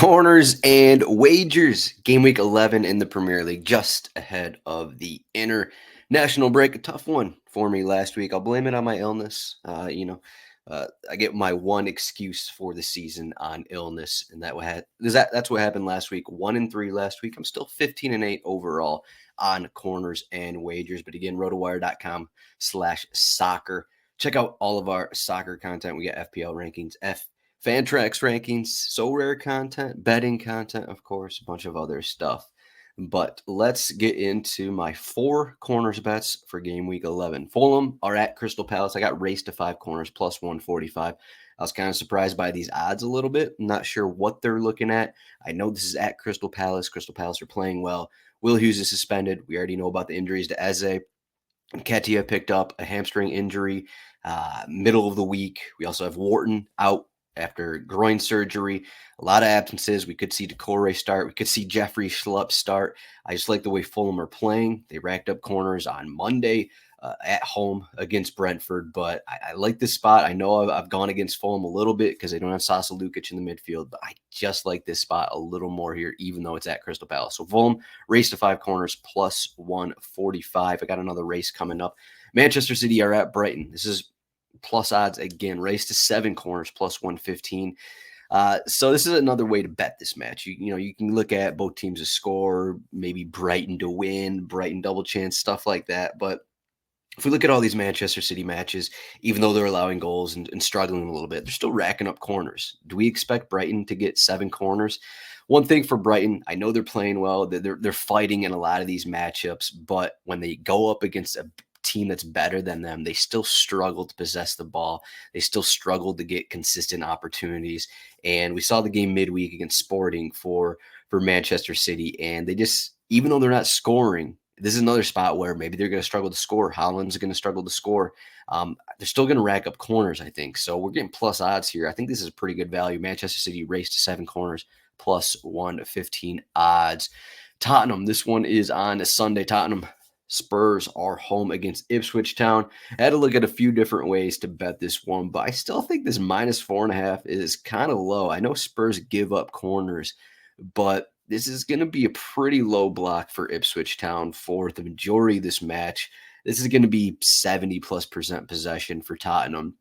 Corners and wagers. Game week 11 in the Premier League, just ahead of the international break. A tough one for me last week. I'll blame it on my illness. I get my one excuse for the season on illness, and that's what happened last week. 1-3 last week. I'm still 15-8 overall on corners and wagers. But again, rotowire.com/soccer. Check out all of our soccer content. We got FPL rankings, Fantrax rankings, so rare content, betting content, of course, a bunch of other stuff. But let's get into my 4 corners bets for game week 11. Fulham are at Crystal Palace. I got raced to 5 corners plus 145. I was kind of surprised by these odds a little bit. I'm not sure what they're looking at. I know this is at Crystal Palace. Crystal Palace are playing well. Will Hughes is suspended. We already know about the injuries to Eze. Nketiah picked up a hamstring injury middle of the week. We also have Wharton out after groin surgery. A lot of absences. We could see Decore start. We could see Jeffrey Schlupp start. I just like the way Fulham are playing. They racked up corners on Monday at home against Brentford, but I like this spot. I know I've gone against Fulham a little bit because they don't have Sasa Lukic in the midfield, but I just like this spot a little more here, even though it's at Crystal Palace. So Fulham, race to 5 corners, plus 145. I got another race coming up. Manchester City are at Brighton. This is plus odds again, race to 7 corners, plus 115. So this is another way to bet this match. You can look at both teams to score, maybe Brighton to win, Brighton double chance, stuff like that. But if we look at all these Manchester City matches, even though they're allowing goals and struggling a little bit, they're still racking up corners. Do we expect Brighton to get 7 corners? One thing for Brighton, I know they're playing well. They're fighting in a lot of these matchups, but when they go up against a team that's better than them, they still struggle to possess the ball. They still struggle to get consistent opportunities. And we saw the game midweek against Sporting for Manchester City, and they just, even though they're not scoring, this is another spot where maybe they're going to struggle to score. Haaland's going to struggle to score. They're still going to rack up corners, I think. So we're getting plus odds here. I think this is a pretty good value. Manchester City race to 7 corners, plus 115 odds. Tottenham, this one is on a Sunday. Tottenham Spurs are home against Ipswich Town. I had to look at a few different ways to bet this one, but I still think this minus 4.5 is kind of low. I know Spurs give up corners, but this is going to be a pretty low block for Ipswich Town for the majority of this match. This is going to be 70+% possession for Tottenham.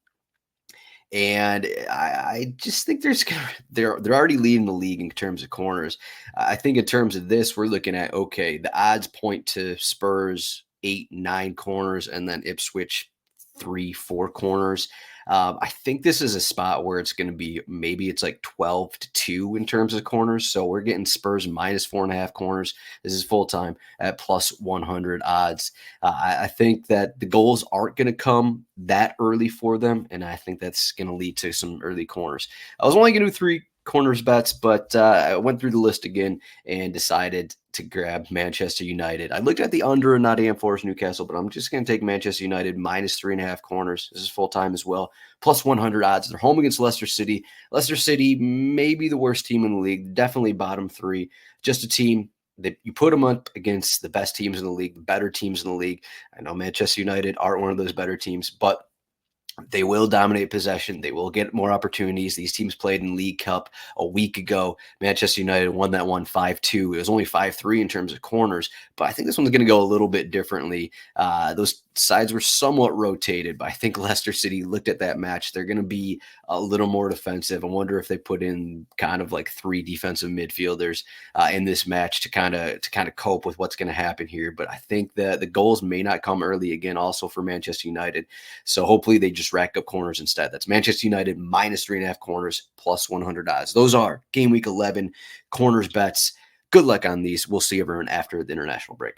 And I just think they're already leading the league in terms of corners. I think in terms of this, we're looking at, okay, the odds point to Spurs 8-9 corners and then Ipswich 3-4 corners. I think this is a spot where it's going to be, maybe it's like 12-2 in terms of corners. So we're getting Spurs minus 4.5 corners. This is full time at plus 100 odds. I think that the goals aren't going to come that early for them, and I think that's going to lead to some early corners. I was only going to do 3 corners bets, but I went through the list again and decided to grab Manchester United. I looked at the under in Nottingham Forest Newcastle, but I'm just going to take Manchester United minus 3.5 corners. This is full time as well. Plus 100 odds. They're home against Leicester City. Leicester City may be the worst team in the league. Definitely bottom 3. Just a team that you put them up against the best teams in the league, the better teams in the league. I know Manchester United aren't one of those better teams, but they will dominate possession. They will get more opportunities. These teams played in League Cup a week ago. Manchester United won that one 5-2. It was only 5-3 in terms of corners, but I think this one's going to go a little bit differently. Those sides were somewhat rotated, but I think Leicester City looked at that match. They're going to be a little more defensive. I wonder if they put in kind of like 3 defensive midfielders in this match to kind of cope with what's going to happen here. But I think that the goals may not come early again, also for Manchester United. So hopefully they just rack up corners instead. That's Manchester United minus 3.5 corners, plus 100 odds. Those are game week 11 corners bets. Good luck on these. We'll see everyone after the international break.